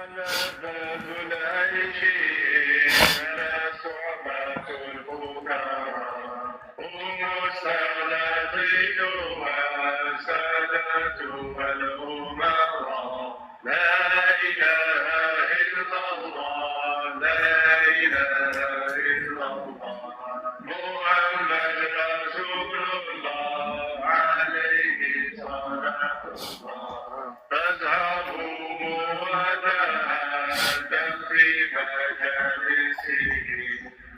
لذة العيش ولا صعبة البكاء هم السلاطين والسادة والأمراء لا إله إلا الله لا إله إلا الله محمد رسول الله عليه صلاة الله فاذهبوا وتهادوا في مجالسه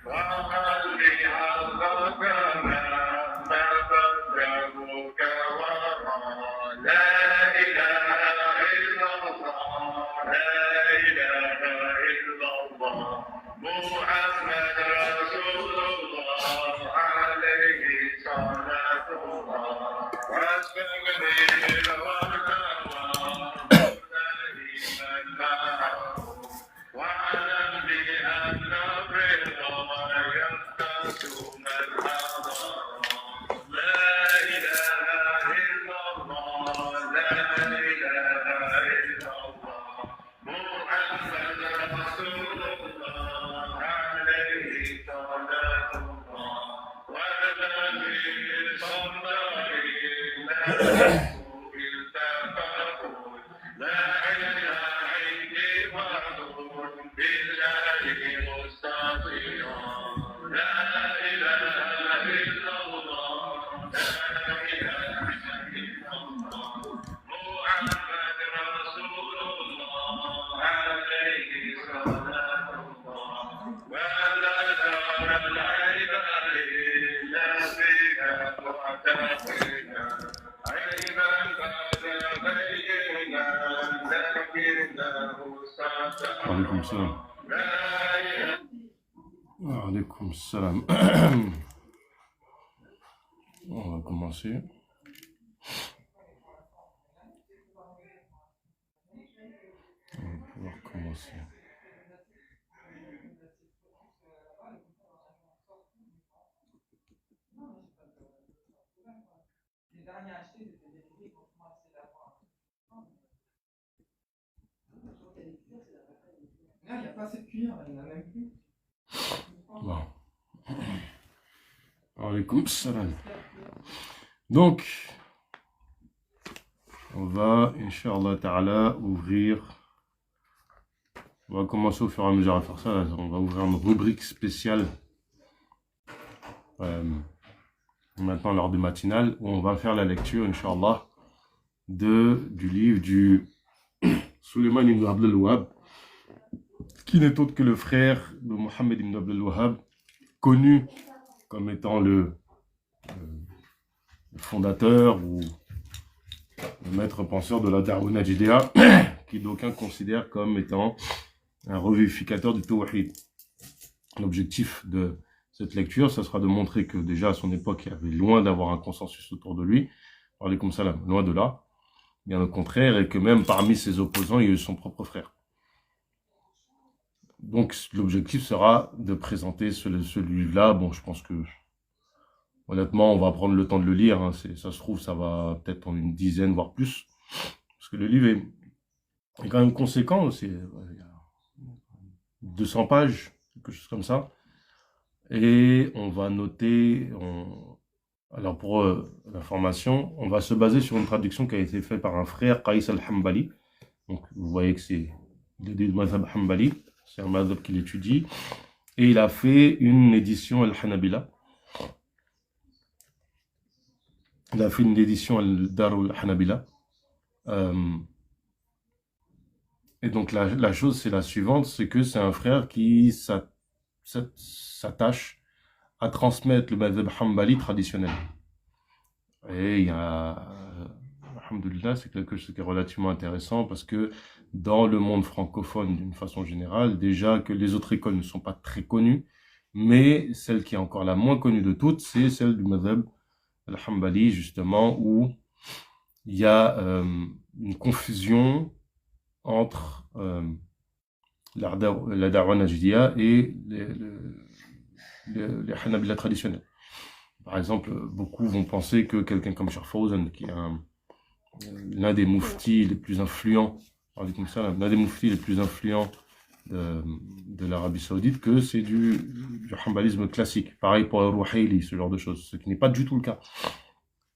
وخلي حظك ما قدمك وراء لا إله إلا الله لا إله إلا الله محمد رسول الله عليه صلاة الله واستغفر واعلم بأن الرضا يمتثل الهوى لا إله إلا الله لا إله إلا الله محمد رسول الله عليه صلاة الله والذي صلى لا وعليكم السلام. وعليكم السلام. On va commencer. On va pouvoir commencer. Là, il n'y a pas assez de cuillère, il n'y en a même plus. Bon. Alaykoum salam. Donc, on va, Inch'Allah Ta'ala, ouvrir. On va commencer au fur et à mesure à faire ça. On va ouvrir une rubrique spéciale maintenant lors du matinal où on va faire la lecture, Inch'Allah, du livre du Suleiman ibn Abdel Wahhab, qui n'est autre que le frère de Mohammed ibn Abdel Wahhab, connu comme étant le fondateur ou le maître penseur de la Da'wa Najidiyya, qui d'aucuns considèrent comme étant un revivificateur du Tawhid. L'objectif de cette lecture, ça sera de montrer que déjà à son époque, il y avait loin d'avoir un consensus autour de lui, alaykoum salam, loin de là, bien au contraire, et que même parmi ses opposants, il y a eu son propre frère. Donc l'objectif sera de présenter ce livre-là. Bon, je pense que honnêtement, on va prendre le temps de le lire. Hein. Ça se trouve, ça va peut-être en une dizaine, voire plus. Parce que le livre est quand même conséquent. C'est 200 pages, quelque chose comme ça. Et on va noter... Alors pour l'information, on va se baser sur une traduction qui a été faite par un frère, Qais al-Hambali. Donc vous voyez que c'est le mazhab Hambali. C'est un mazhab qu'il étudie. Et il a fait une édition al-Hanabila. Il a fait une édition al-Darul Hanabila. Et donc la chose c'est la suivante, c'est que c'est un frère qui s'attache à transmettre le mazhab Hanbali traditionnel. Et il y a, alhamdoulilah, c'est quelque chose qui est relativement intéressant parce que dans le monde francophone d'une façon générale, déjà que les autres écoles ne sont pas très connues, mais celle qui est encore la moins connue de toutes, c'est celle du mazhab al-Hanbali, justement, où il y a une confusion entre la Da'wa Najidiyya et les Hanabila traditionnels. Par exemple, beaucoup vont penser que quelqu'un comme Cheikh Fawzan, qui est l'un des mouftis les plus influents l'un des mouftis les plus influents de l'Arabie Saoudite, que c'est du hanbalisme classique. Pareil pour le Rouhaili, ce genre de choses, ce qui n'est pas du tout le cas.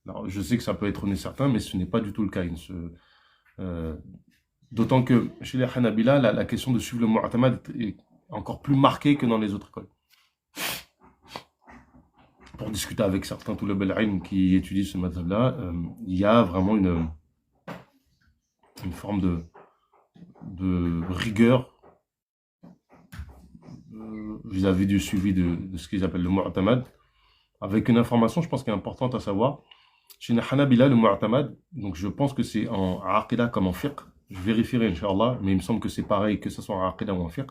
Alors, je sais que ça peut étonner certains, mais ce n'est pas du tout le cas. D'autant que chez les Hanabila, la question de suivre le Mu'tamad est encore plus marquée que dans les autres écoles. Pour discuter avec certains Tulab al-Ilm qui étudient ce madhab-là, il y a vraiment une forme de rigueur vis-à-vis du suivi de ce qu'ils appellent le Mu'tamad, avec une information, je pense, qui est importante à savoir. Chez les Hanabila, le Mu'tamad, donc je pense que c'est en Aqidah comme en Fiqh, je vérifierai, Inch'Allah, mais il me semble que c'est pareil, que ce soit en Aqidah ou en Fiqh.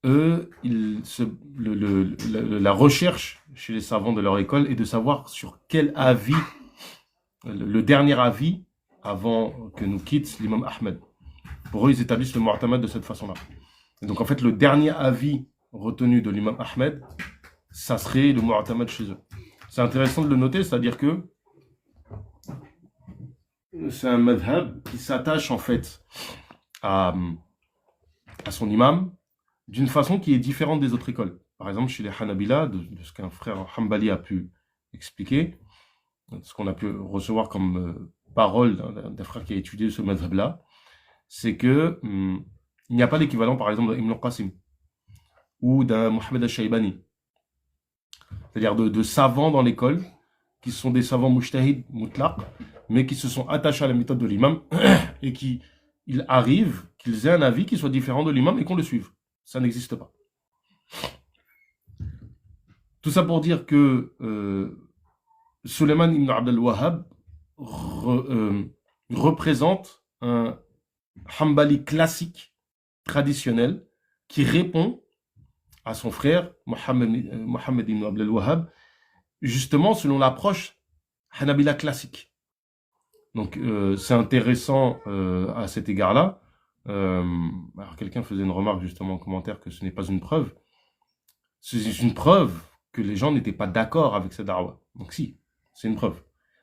Eux, la recherche chez les savants de leur école est de savoir sur quel avis, le dernier avis, avant que nous quitte l'imam Ahmed. Pour eux, ils établissent le Mu'tamad de cette façon-là. Et donc, en fait, le dernier avis retenu de l'imam Ahmed, ça serait le Mu'tamad chez eux. C'est intéressant de le noter, c'est-à-dire que c'est un madhab qui s'attache, en fait, à son imam, d'une façon qui est différente des autres écoles. Par exemple, chez les Hanabila, de ce qu'un frère Hanbali a pu expliquer, ce qu'on a pu recevoir comme parole d'un frère qui a étudié ce madhab-là, c'est que il n'y a pas l'équivalent, par exemple, d'Ibn al-Qasim ou d'un Mohamed al-Shaybani. C'est-à-dire de savants dans l'école, qui sont des savants mujtahid, mutlaq, mais qui se sont attachés à la méthode de l'imam et il arrive qu'ils aient un avis qui soit différent de l'imam et qu'on le suive. Ça n'existe pas. Tout ça pour dire que Sulayman ibn Abd al-Wahhab représente un Hanbali classique, traditionnel, qui répond à son frère Mohammed ibn Abd al-Wahhab, justement selon l'approche Hanabila classique. Donc c'est intéressant à cet égard-là. Alors quelqu'un faisait une remarque justement en commentaire que ce n'est pas une preuve. C'est une preuve que les gens n'étaient pas d'accord avec cette da'wa. Donc si, c'est une preuve.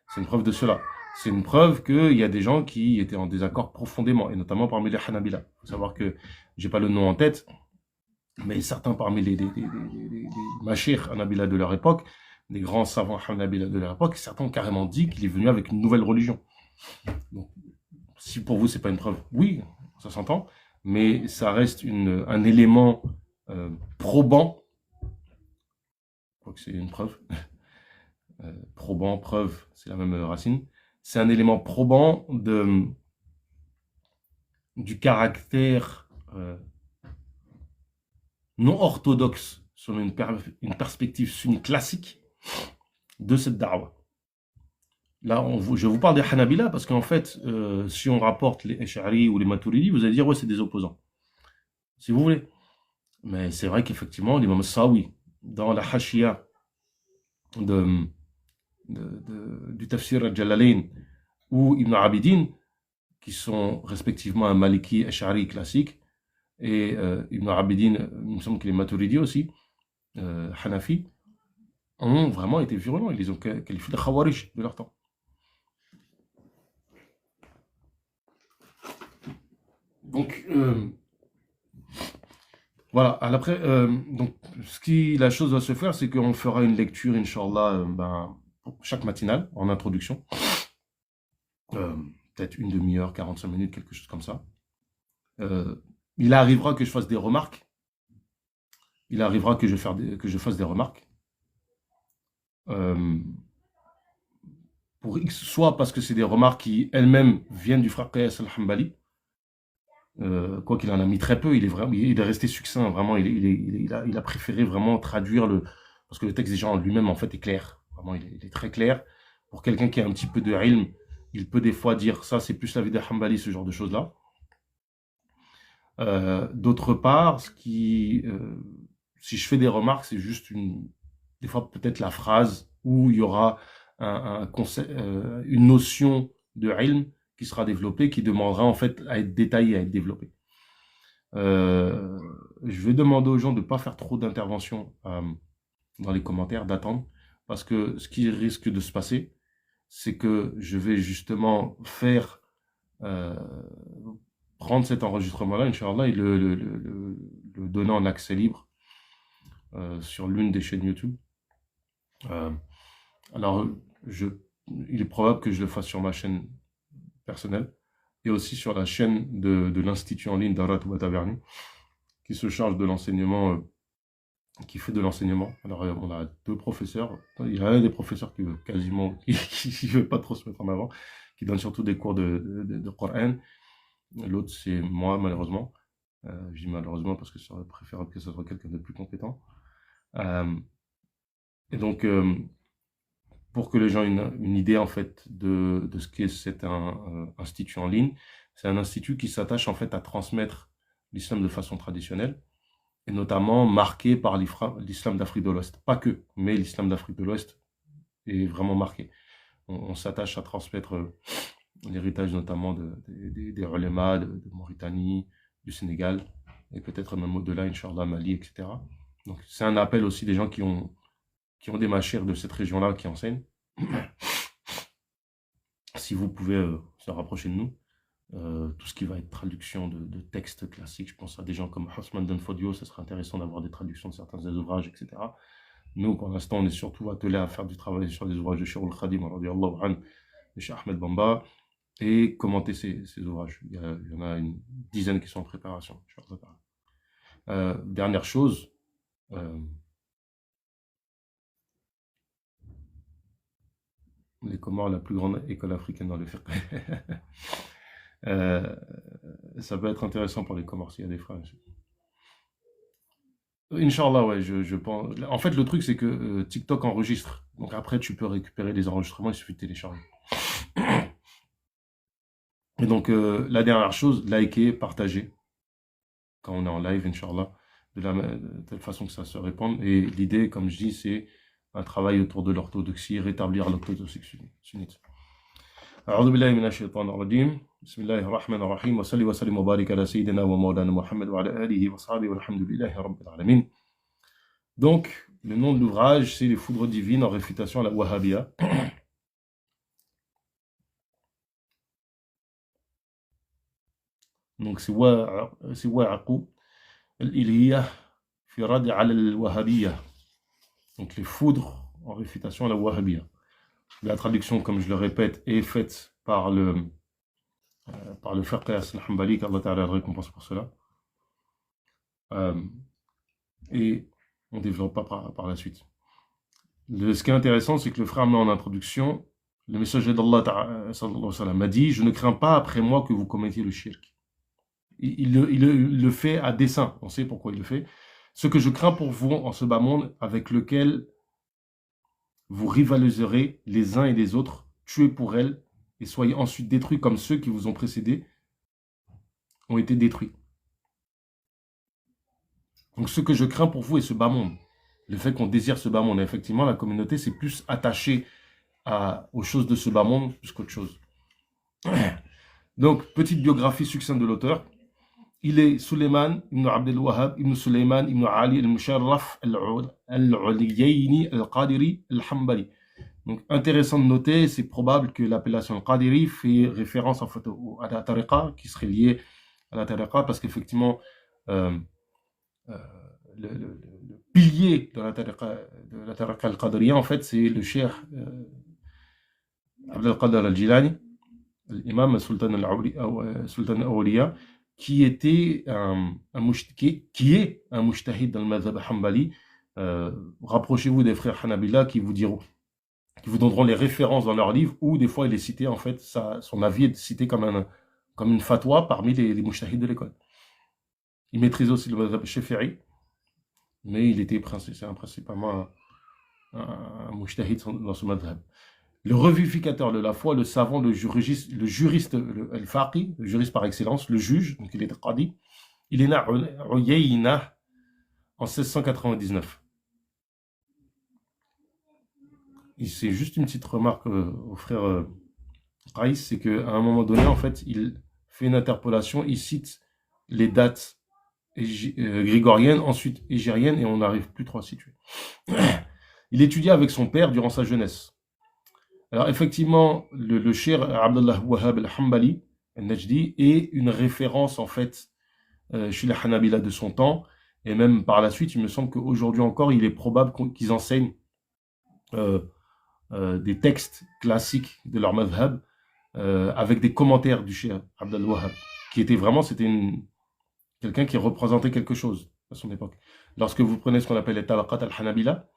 C'est une preuve de cela. C'est une preuve qu'il y a des gens qui étaient en désaccord profondément, et notamment parmi les Hanabila. Il faut savoir que j'ai pas le nom en tête, mais certains parmi les mashayikh Hanabila de leur époque, des grands savants Hanabila de leur époque, certains ont carrément dit qu'il est venu avec une nouvelle religion. Donc, si pour vous c'est pas une preuve, oui, ça s'entend, mais ça reste un élément probant. Je crois que c'est une preuve. Probant, preuve, c'est la même racine. C'est un élément probant du caractère non orthodoxe selon une perspective sunnite classique de cette da'wa. Là, je vous parle des Hanabila parce qu'en fait, si on rapporte les Ash'ari ou les Maturidi, vous allez dire, ouais, c'est des opposants. Si vous voulez. Mais c'est vrai qu'effectivement, l'imam Sawi, dans la Hashia du Tafsir al-Jalalain ou Ibn Abidin, qui sont respectivement un Maliki Ash'ari classique, et Ibn Abidin, il me semble qu'il est Maturidi aussi, Hanafi, ont vraiment été virulents. Ils les ont qualifiés de Khawarij de leur temps. Donc, voilà. Après, donc, la chose doit se faire, c'est qu'on fera une lecture, Inch'Allah, chaque matinale, en introduction. Peut-être une demi-heure, 45 minutes, quelque chose comme ça. Il arrivera que je fasse des remarques. Il arrivera que je fasse des remarques. Pour X, soit parce que c'est des remarques qui elles-mêmes viennent du frère Qais al-Hanbali, quoi qu'il en a mis très peu, il est resté succinct, vraiment, il a préféré vraiment traduire parce que le texte déjà en lui-même en fait est clair, vraiment il est très clair. Pour quelqu'un qui a un petit peu de ilm, il peut des fois dire ça c'est plus la vie de Hanbali, ce genre de choses là. D'autre part, si je fais des remarques, c'est juste des fois peut-être la phrase où il y aura une notion de ilm qui sera développée, qui demandera en fait à être détaillée, à être développée. Je vais demander aux gens de ne pas faire trop d'interventions dans les commentaires, d'attendre, parce que ce qui risque de se passer, c'est que je vais justement faire euh, prendre cet enregistrement-là, Inch'Allah, et le donner en accès libre sur l'une des chaînes YouTube. Euh, alors, il est probable que je le fasse sur ma chaîne personnelle et aussi sur la chaîne de l'Institut en ligne d'Arat Ouattaverni, qui se charge de l'enseignement, qui fait de l'enseignement. Alors, on a deux professeurs. Il y a un des professeurs qui veut quasiment, qui veut pas trop se mettre en avant, qui donne surtout des cours de Coran. L'autre, c'est moi, malheureusement. Je dis malheureusement parce que ce serait préférable que ce soit quelqu'un de plus compétent. Et donc, pour que les gens aient une idée, en fait, de ce qu'est cet institut en ligne, c'est un institut qui s'attache, en fait, à transmettre l'islam de façon traditionnelle, et notamment marqué par l'islam d'Afrique de l'Ouest. Pas que, mais l'islam d'Afrique de l'Ouest est vraiment marqué. On s'attache à transmettre l'héritage notamment des ulémas de Mauritanie, du Sénégal, et peut-être même au-delà, Inch'Allah, Mali, etc. Donc c'est un appel aussi des gens qui ont des machères de cette région-là qui enseignent. Si vous pouvez se rapprocher de nous, tout ce qui va être traduction de textes classiques, je pense à des gens comme Ousmane Danfodio, ça serait intéressant d'avoir des traductions de certains des ouvrages, etc. Nous, pour l'instant, on est surtout attelés à faire du travail sur des ouvrages de Cheikh al-Khadim, de Cheikh Ahmed Bamba, et commenter ces ouvrages. Il y en a une dizaine qui sont en préparation. Dernière chose, les Comores, la plus grande école africaine dans le fiqh. Ça peut être intéressant pour les Comores s'il y a des frères. Inch'Allah, ouais, je pense. En fait, le truc, c'est que TikTok enregistre. Donc après, tu peux récupérer les enregistrements, il suffit de télécharger. Et donc, la dernière chose, liker, partager. Quand on est en live, Inch'Allah, de telle façon que ça se répande. Et l'idée, comme je dis, c'est un travail autour de l'orthodoxie, rétablir l'orthodoxie sunnite. أعوذ بالله من الشيطان الرجيم بسم الله الرحمن الرحيم وصلي وسلم وبارك على سيدنا ومولانا محمد وعلى آله وصحبه والحمد لله رب العالمين. Donc, le nom de l'ouvrage, c'est Les Foudres Divines en réfutation à la Wahhabia. Donc, c'est Wa'aqu al-Ilhiya fi rad ala al-Wahhabiyya. Donc, les foudres en réfutation à la Wahhabia. La traduction, comme je le répète, est faite par le Fiqh al-Hanbali, qu'Allah Ta'ala le récompense pour cela. Et on ne développe pas par la suite. Ce qui est intéressant, c'est que le frère met en introduction, le messager d'Allah Ta'ala m'a dit, je ne crains pas après moi que vous commettiez le shirk. Il le fait à dessein, on sait pourquoi il le fait. Ce que je crains pour vous en ce bas monde avec lequel vous rivaliserez les uns et les autres, tuez pour elle, et soyez ensuite détruits comme ceux qui vous ont précédés ont été détruits. Donc ce que je crains pour vous est ce bas monde. Le fait qu'on désire ce bas monde. Et effectivement, la communauté s'est plus attachée aux choses de ce bas monde plus qu'autre chose. Donc, petite biographie succincte de l'auteur. Il est Suleiman ibn Abdel Wahhab ibn Suleiman ibn Ali al-Musharraf al-Uliyayni al-Qadiri al-Hanbali. Donc, intéressant de noter, c'est probable que l'appellation al-Qadiri fait référence en fait à la tariqa, qui serait liée à la tariqa, parce qu'effectivement, le pilier de la tariqa al-Qadiriya, en fait, c'est le cheikh Abdel Qadir al-Jilani, l'imam Sultan al-Awliya, qui est un mujtahid dans le madhab hanbali. Rapprochez-vous des frères Hanabila qui vous donneront les références dans leurs livres, où des fois il est cité, en fait, son avis est cité comme une fatwa parmi les mujtahids de l'école. Il maîtrise aussi le madhab shafi'i, mais c'est principalement un mujtahid dans ce madhab. Le revivificateur de la foi, le savant, le juriste, le faqih, le juriste par excellence, le juge, donc il est qadi. Il est né à Uyayna en 1699. C'est juste une petite remarque au frère Raïs, c'est qu'à un moment donné, en fait, il fait une interpolation, il cite les dates grégoriennes, ensuite égériennes, et on n'arrive plus trop à situer. Il étudia avec son père durant sa jeunesse. Alors effectivement, le cheikh Abdullah Wahhab al-Hanbali al-Najdi, est une référence en fait chez les Hanabila de son temps, et même par la suite, il me semble qu'aujourd'hui encore, il est probable qu'ils enseignent euh, des textes classiques de leur madhab avec des commentaires du Cheikh Abd al-Wahhab, qui était vraiment, quelqu'un qui représentait quelque chose à son époque. Lorsque vous prenez ce qu'on appelle les tabaqat al-Hanabila,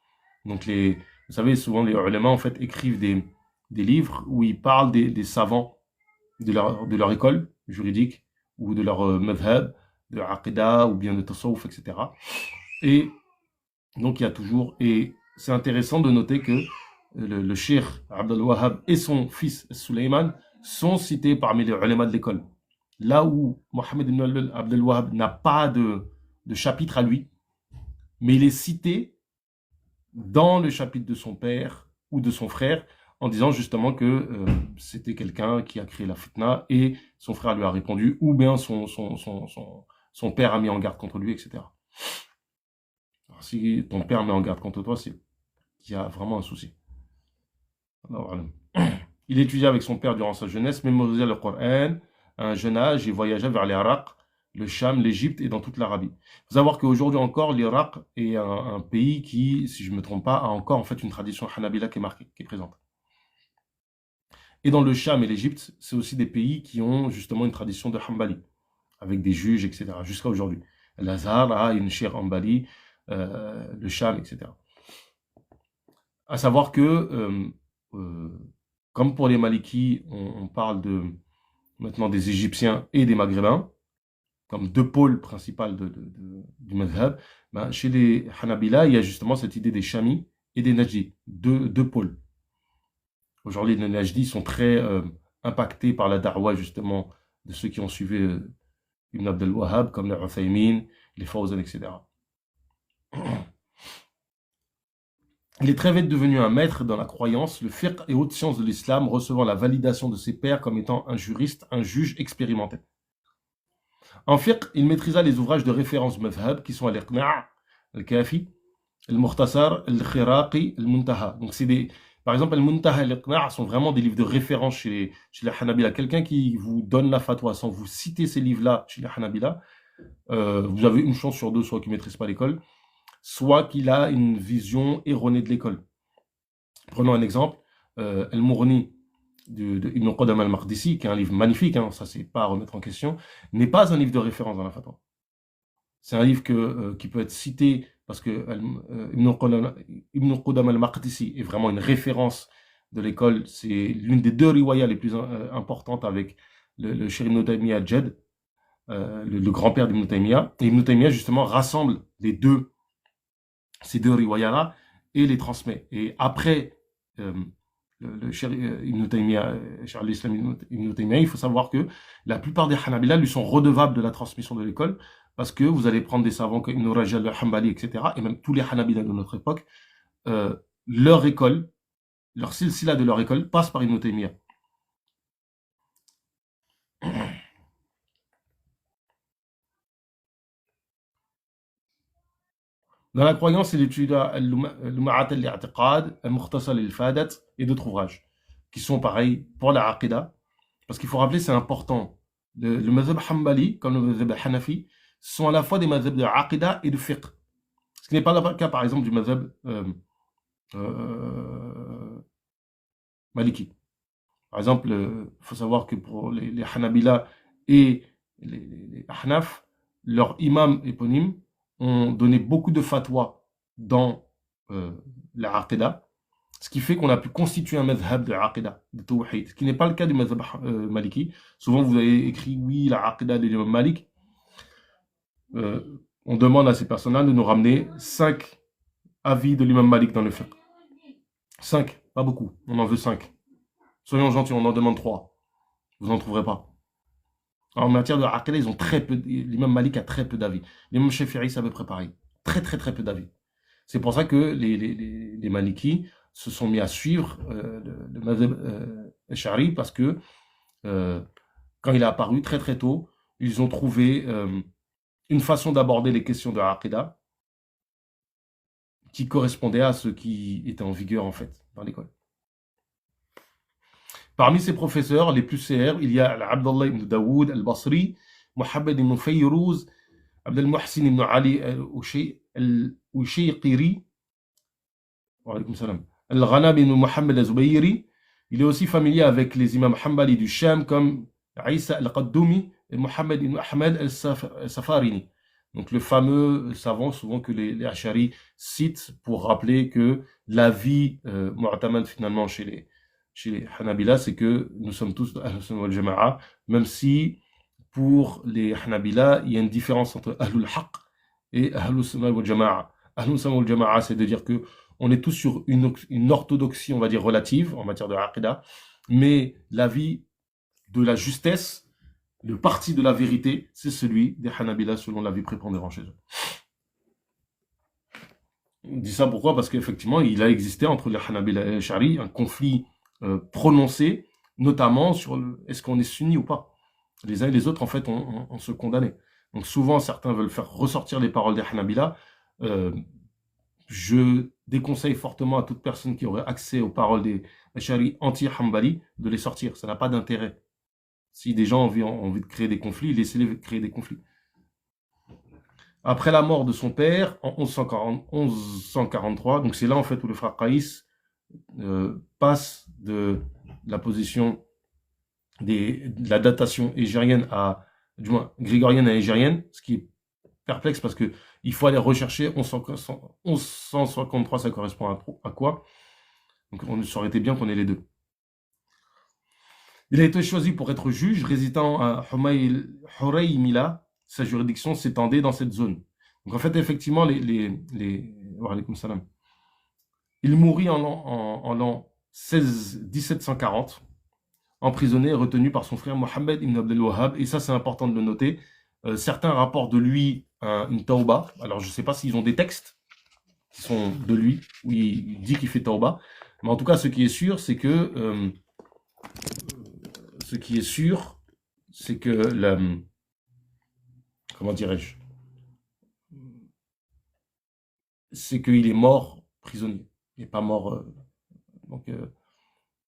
donc vous savez, souvent les ulama en fait écrivent des livres où ils parlent des savants de leur école juridique ou de leur madhab, de aqidah ou bien de tasawwuf, etc. Et donc il y a toujours, et c'est intéressant de noter que le Cheikh Abd al-Wahhab et son fils Suleyman sont cités parmi les ulama de l'école. Là où Mohammed ibn Abd al-Wahhab n'a pas de chapitre à lui, mais il est cité dans le chapitre de son père ou de son frère, en disant justement que c'était quelqu'un qui a créé la fitna et son frère lui a répondu, ou bien son père a mis en garde contre lui, etc. Alors, si ton père met en garde contre toi, c'est qu'il y a vraiment un souci. Alors, voilà. Il étudia avec son père durant sa jeunesse, mémorisait le Coran à un jeune âge et voyagea vers l'Irak, le Cham, l'Égypte et dans toute l'Arabie. Il faut savoir qu'aujourd'hui encore, l'Irak est un pays qui, si je ne me trompe pas, a encore en fait une tradition Hanabila qui est marquée, qui est présente. Et dans le Cham et l'Égypte, c'est aussi des pays qui ont justement une tradition de Hanbali, avec des juges, etc., jusqu'à aujourd'hui. L'Azhar a une shir Hanbali, le Cham, etc. À savoir que, comme pour les Malikis, on parle maintenant des Égyptiens et des Maghrébins, comme deux pôles principaux du madhab, ben, chez les Hanabila, il y a justement cette idée des Chamis et des Najdi, deux pôles. Aujourd'hui, les Najdi sont très impactés par la darwa, justement, de ceux qui ont suivi Ibn Abd al-Wahhab, comme les Uthaymin, les Fawzan, etc. Il est très vite devenu un maître dans la croyance, le fiqh et hautes sciences de l'islam, recevant la validation de ses pairs comme étant un juriste, un juge expérimenté. En fiqh, il maîtrisa les ouvrages de référence du madhab qui sont al-Iqna', al-Kafi, al-Mukhtasar, al-Khiraqi, al-Muntaha. Donc par exemple, al-Muntaha et al-Iqna' sont vraiment des livres de référence chez les Hanabila. Quelqu'un qui vous donne la fatwa sans vous citer ces livres-là chez les Hanabila, vous avez une chance sur deux, soit qu'il ne maîtrise pas l'école, soit qu'il a une vision erronée de l'école. Prenons un exemple, Al-Mourni de Ibn Qudam al-Maqdisi, qui est un livre magnifique, hein, ça c'est pas à remettre en question, n'est pas un livre de référence dans la fatwa. C'est un livre qui peut être cité parce que Ibn Qudam al-Maqdisi est vraiment une référence de l'école. C'est l'une des deux riwayas les plus importantes avec le Cheikh Ibn Taymiyyah Jed, le grand-père d'Ibn Taymiyyah. Et Ibn Taymiyyah justement rassemble ces deux riwayas-là et les transmet. Et après le Cheikh Ibn Taymiyyah, Cheikh al-Islam Ibn Taymiyyah, il faut savoir que la plupart des Hanabila lui sont redevables de la transmission de l'école, parce que vous allez prendre des savants comme Ibn Rajal al-Hanbali, etc., et même tous les Hanabila de notre époque, leur école, leur silsila de leur école passe par Ibn Taymiyyah. Dans la croyance, il étudia Al-Luma'at al-I'tiqad, Al-Mukhtasar al-Fadat et d'autres ouvrages qui sont pareils pour la Aqidah. Parce qu'il faut rappeler, c'est important. Le mazhab Hanbali, comme le mazhab Hanafi, sont à la fois des mazhabs de Aqidah et de fiqh. Ce qui n'est pas le cas, par exemple, du mazhab Maliki. Par exemple, il faut savoir que pour les Hanabila et les Ahnaf, leur imam éponyme ont donné beaucoup de fatwas dans la Aqidah, ce qui fait qu'on a pu constituer un madhab de Aqidah, de Tawhid, ce qui n'est pas le cas du madhab Maliki. Souvent, vous avez écrit, oui, la Aqidah de l'imam Malik. On demande à ces personnes-là de nous ramener 5 avis de l'imam Malik dans le fiqh. 5, pas beaucoup, on en veut 5. Soyons gentils, on en demande 3. Vous n'en trouverez pas. En matière de Aqidah, ils ont très peu. L'imam Malik a très peu d'avis. L'imam Shafi'i, c'est à peu près pareil. Très, très, très peu d'avis. C'est pour ça que les Malikis se sont mis à suivre le madhab Ash'ari, parce que quand il est apparu très, très tôt, ils ont trouvé une façon d'aborder les questions de Aqidah qui correspondait à ce qui était en vigueur, en fait, dans l'école. Parmi ses professeurs les plus célèbres, il y a Abdullah ibn Daoud al-Basri, Mohammed ibn Fayrouz, Abd al-Muhsin ibn Ali al-Ushayqiri, Al-Ghanam ibn Mohammed al-Zubayri. Il est aussi familier avec les imams Hanbali du Sham comme Isa al-Qaddoumi et Mohammed ibn Ahmed al-Safarini. Donc le fameux savant souvent que les Ash'ari citent pour rappeler que la vie mu'tamad finalement chez les Hanabila, c'est que nous sommes tous Ahlus Sunnah wal Jama'a, même si pour les Hanabila, il y a une différence entre Ahlul Haqq et Ahlus Sunnah wal Jama'a. Ahlus Sunnah wal Jama'a, c'est de dire que on est tous sur une orthodoxie, on va dire, relative en matière de Aqidah, mais la vie de la justesse, le parti de la vérité, c'est celui des Hanabila selon la vie prépondérante chez eux. On dit ça pourquoi? Parce qu'effectivement, il a existé entre les Hanabila et les Ash'ari un conflit prononcé, notamment sur est-ce qu'on est sunni ou pas. Les uns et les autres, en fait, on se condamnait. Donc souvent, certains veulent faire ressortir les paroles des Hanabila. Je déconseille fortement à toute personne qui aurait accès aux paroles des Ash'ari anti-Hanbali de les sortir. Ça n'a pas d'intérêt. Si des gens ont envie de créer des conflits, laissez-les créer des conflits. Après la mort de son père, en 1143, donc c'est là en fait où le frère Qaïs passe de la position de la datation égérienne du moins grégorienne à égérienne, ce qui est perplexe parce que il faut aller rechercher 1153, ça correspond à quoi? Donc ça aurait été bien qu'on ait les deux. Il a été choisi pour être juge, résidant à Huraymila. Sa juridiction s'étendait dans cette zone. Donc en fait, effectivement, il mourut en l'an 1740, emprisonné et retenu par son frère Mohammed ibn Abdel Wahhab. Et ça, c'est important de le noter. Certains rapportent de lui une tauba. Alors, je ne sais pas s'ils ont des textes qui sont de lui, où il dit qu'il fait tauba. Mais en tout cas, ce qui est sûr, c'est que comment dirais-je, c'est qu'il est mort prisonnier. Il n'est pas mort.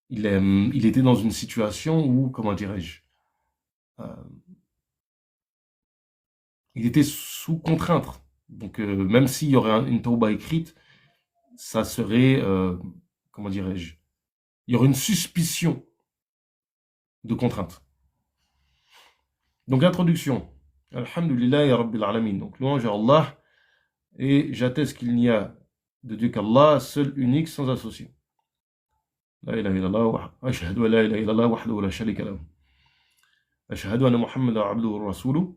Il était dans une situation où, comment dirais-je, il était sous contrainte. Donc, même s'il y aurait une tauba écrite, ça serait, comment dirais-je, il y aurait une suspicion de contrainte. Donc, introduction. Alhamdulillah ya Rabbil Alamin. Donc, louange à Allah. Et j'atteste qu'il n'y a de Dieu qu'Allah, seul, unique, sans associé. La ilaha illallah, ashhadu la ilaha illallah, wahdahu la sharika lahu. Ashhadu anna Muhammadan abduhu wa rasuluhu.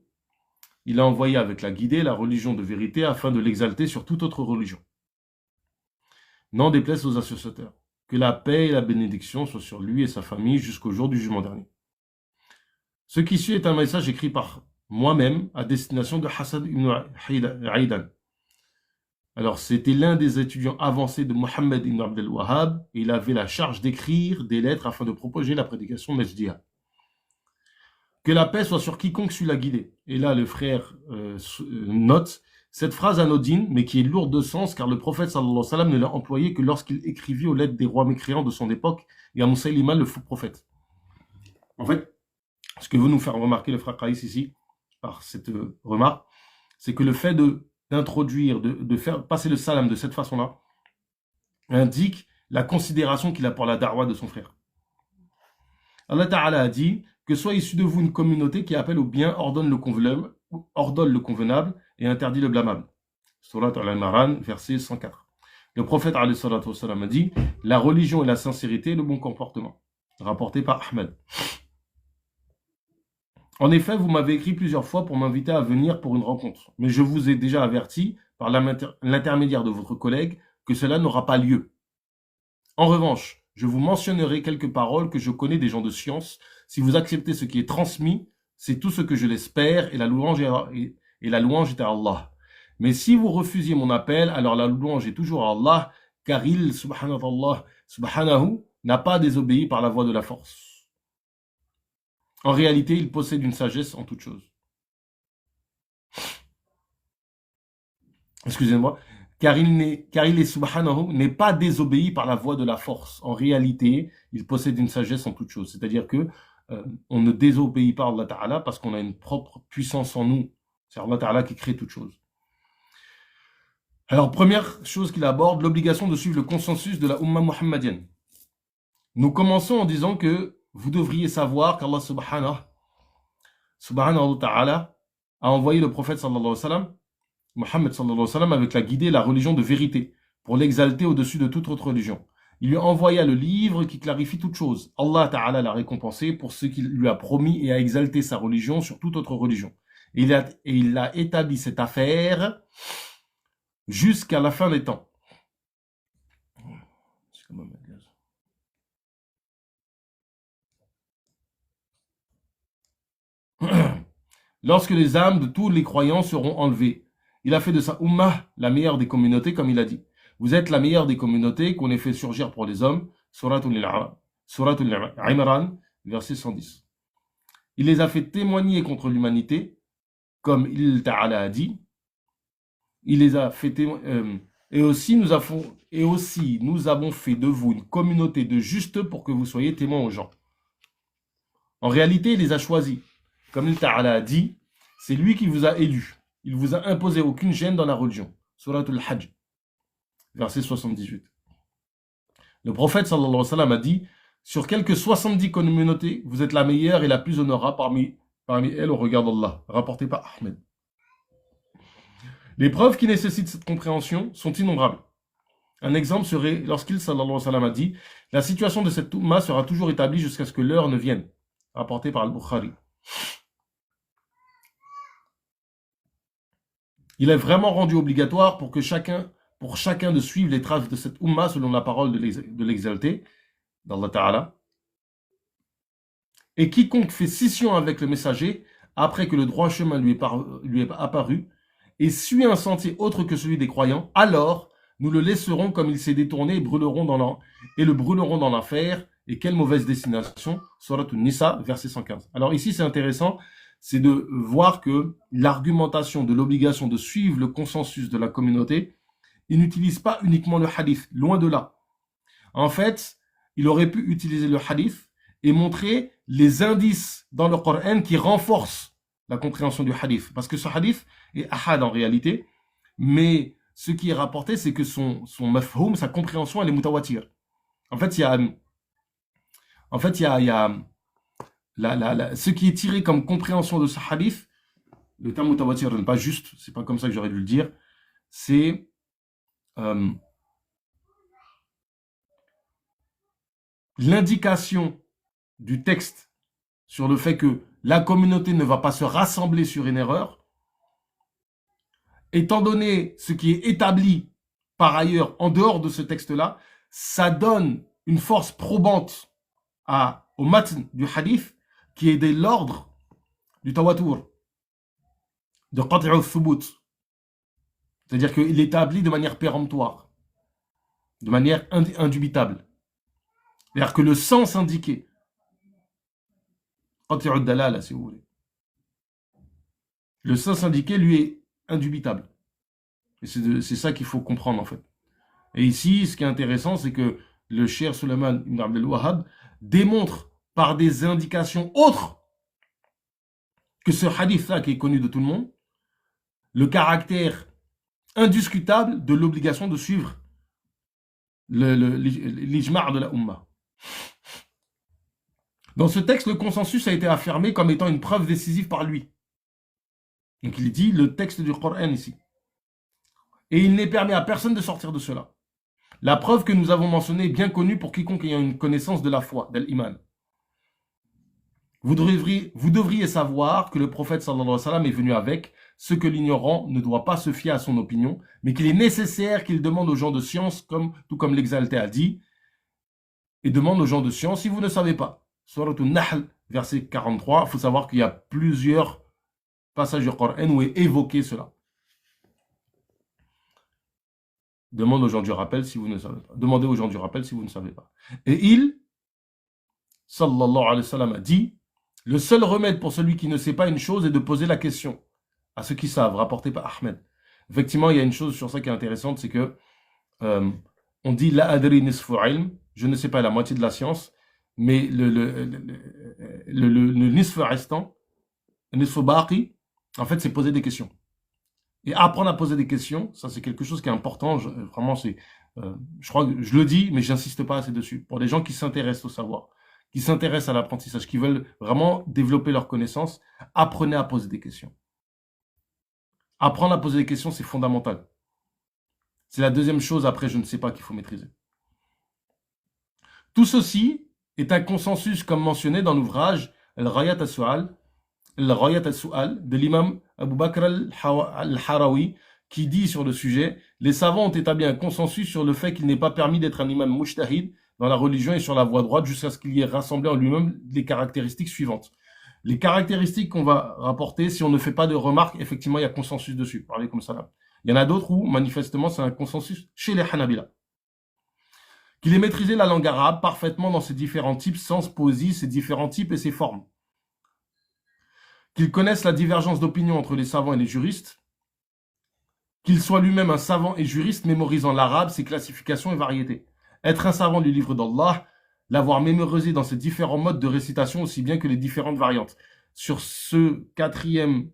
Il a envoyé avec la guidée la religion de vérité afin de l'exalter sur toute autre religion. N'en déplaise aux associateurs. Que la paix et la bénédiction soient sur lui et sa famille jusqu'au jour du jugement dernier. Ce qui suit est un message écrit par moi-même à destination de Hassan ibn Aidan. Alors, c'était l'un des étudiants avancés de Mohammed ibn Abdel Wahhab et il avait la charge d'écrire des lettres afin de propager la prédication Najdiya. Que la paix soit sur quiconque suit la guidée. Et là, le frère note cette phrase anodine, mais qui est lourde de sens, car le prophète sallallahu alayhi wa sallam ne l'a employé que lorsqu'il écrivit aux lettres des rois mécréants de son époque et à Moussaïlima, le faux prophète. En fait, ce que veut nous faire remarquer le frère Qaïs ici, par cette remarque, c'est que le fait d'introduire, de faire passer le salam de cette façon-là, indique la considération qu'il a pour la darwa de son frère. Allah Ta'ala a dit que soit issu de vous une communauté qui appelle au bien, ordonne le convenable et interdit le blâmable. Surat Al-Imran, verset 104. Le prophète a dit la religion et la sincérité et le bon comportement. Rapporté par Ahmed. En effet, vous m'avez écrit plusieurs fois pour m'inviter à venir pour une rencontre, mais je vous ai déjà averti par l'intermédiaire de votre collègue que cela n'aura pas lieu. En revanche, je vous mentionnerai quelques paroles que je connais des gens de science. Si vous acceptez ce qui est transmis, c'est tout ce que je l'espère et la louange est à Allah. Mais si vous refusiez mon appel, alors la louange est toujours à Allah, car il, subhanahu, n'a pas désobéi par la voie de la force. En réalité, il possède une sagesse en toutes choses. Excusez-moi. car il est subhanahu, n'est pas désobéi par la voie de la force. En réalité, il possède une sagesse en toute chose. C'est-à-dire que on ne désobéit pas à Allah Ta'ala parce qu'on a une propre puissance en nous. C'est Allah Ta'ala qui crée toute chose. Alors, première chose qu'il aborde, l'obligation de suivre le consensus de la Ummah muhammadienne. Nous commençons en disant que vous devriez savoir qu'Allah subhanahu wa ta'ala a envoyé le prophète sallallahu alayhi wa sallam, Mohammed sallallahu alayhi wa sallam, avec la guidée, la religion de vérité, pour l'exalter au-dessus de toute autre religion. Il lui envoya le livre qui clarifie toute chose. Allah Ta'ala l'a récompensé pour ce qu'il lui a promis et a exalté sa religion sur toute autre religion. Et il a établi cette affaire jusqu'à la fin des temps. Lorsque les âmes de tous les croyants seront enlevées, il a fait de sa ummah la meilleure des communautés, comme il a dit. Vous êtes la meilleure des communautés qu'on ait fait surgir pour les hommes. Surat al-Imran, verset 110. Il les a fait témoigner contre l'humanité, comme il Ta'ala a dit. Il les a fait témoigner. Et aussi nous avons fait de vous une communauté de justes pour que vous soyez témoins aux gens. En réalité, il les a choisis. Comme il Ta'ala a dit, c'est lui qui vous a élus. Il vous a imposé aucune gêne dans la religion. Surat al-Hajj, verset 78. Le prophète sallallahu alayhi wa sallam a dit, sur quelques 70 communautés, vous êtes la meilleure et la plus honorable parmi elles au regard d'Allah. Rapporté par Ahmed. Les preuves qui nécessitent cette compréhension sont innombrables. Un exemple serait lorsqu'il sallallahu alayhi wa sallam a dit, la situation de cette Ummah sera toujours établie jusqu'à ce que l'heure ne vienne. Rapporté par Al-Bukhari. Il est vraiment rendu obligatoire pour chacun de suivre les traces de cette Ummah selon la parole de l'exalté, d'Allah Ta'ala. Et quiconque fait scission avec le messager, après que le droit chemin lui est apparu, et suit un sentier autre que celui des croyants, alors nous le laisserons comme il s'est détourné et le brûlerons dans l'enfer. Et quelle mauvaise destination. Surat An-Nisa, verset 115. Alors ici, c'est intéressant, c'est de voir que l'argumentation de l'obligation de suivre le consensus de la communauté, il n'utilise pas uniquement le hadith, loin de là. En fait, il aurait pu utiliser le hadith et montrer les indices dans le Coran qui renforcent la compréhension du hadith. Parce que ce hadith est ahad en réalité, mais ce qui est rapporté, c'est que son mafhoum, sa compréhension, elle est mutawatir. En fait, il y a ce qui est tiré comme compréhension de ce hadith, le terme mutawatir n'est pas juste, c'est pas comme ça que j'aurais dû le dire, c'est l'indication du texte sur le fait que la communauté ne va pas se rassembler sur une erreur, étant donné ce qui est établi par ailleurs en dehors de ce texte-là, ça donne une force probante au matn du hadith qui est de l'ordre du tawatur, de qat'u al-thubut. C'est-à-dire qu'il est établi de manière péremptoire, de manière indubitable. C'est-à-dire que le sens indiqué, qat'u al-dalala si vous voulez, le sens indiqué lui est indubitable. Et c'est ça qu'il faut comprendre en fait. Et ici, ce qui est intéressant, c'est que le Cheikh Suleiman ibn Abd al-Wahhab démontre par des indications autres que ce hadith-là qui est connu de tout le monde, le caractère indiscutable de l'obligation de suivre l'ijma' de la Ummah. Dans ce texte, le consensus a été affirmé comme étant une preuve décisive par lui. Donc il dit le texte du Coran ici. Et il n'est permis à personne de sortir de cela. La preuve que nous avons mentionnée est bien connue pour quiconque ayant une connaissance de la foi, de l'iman. Vous devriez savoir que le prophète sallallahu alayhi wa sallam est venu avec ce que l'ignorant ne doit pas se fier à son opinion, mais qu'il est nécessaire qu'il demande aux gens de science, tout comme l'exalté a dit, et demande aux gens de science si vous ne savez pas. Surat An-Nahl, verset 43, il faut savoir qu'il y a plusieurs passages du Coran où est évoqué cela. Demandez aux gens du rappel si vous ne savez pas. Demandez aux gens du rappel si vous ne savez pas. Et il, sallallahu alayhi wa sallam, a dit, le seul remède pour celui qui ne sait pas une chose est de poser la question à ceux qui savent, rapporté par Ahmed. Effectivement, il y a une chose sur ça qui est intéressante, c'est que on dit la adri nisfu ilm, je ne sais pas la moitié de la science, mais le nisfu restant, le nisfu baqi, en fait, c'est poser des questions. Et apprendre à poser des questions, ça c'est quelque chose qui est important. Vraiment, je crois que je le dis, mais j'insiste pas assez dessus. Pour les gens qui s'intéressent au savoir, qui s'intéressent à l'apprentissage, qui veulent vraiment développer leurs connaissances, apprenez à poser des questions. Apprendre à poser des questions, c'est fondamental. C'est la deuxième chose après, je ne sais pas, qu'il faut maîtriser. Tout ceci est un consensus, comme mentionné dans l'ouvrage Al-Ghayat al-Su'al, de l'imam Abu Bakr al-Harawi, qui dit sur le sujet: les savants ont établi un consensus sur le fait qu'il n'est pas permis d'être un imam mujtahid dans la religion et sur la voie droite jusqu'à ce qu'il y ait rassemblé en lui-même les caractéristiques suivantes. Les caractéristiques qu'on va rapporter, si on ne fait pas de remarques, effectivement, il y a consensus dessus. Parlez comme ça là. Il y en a d'autres où, manifestement, c'est un consensus chez les Hanabila. Qu'il ait maîtrisé la langue arabe parfaitement dans ses différents types, sens, poésie, ses différents types et ses formes. Qu'il connaisse la divergence d'opinion entre les savants et les juristes. Qu'il soit lui-même un savant et juriste mémorisant l'arabe, ses classifications et variétés. Être un savant du livre d'Allah, l'avoir mémorisé dans ses différents modes de récitation aussi bien que les différentes variantes. Sur ce quatrième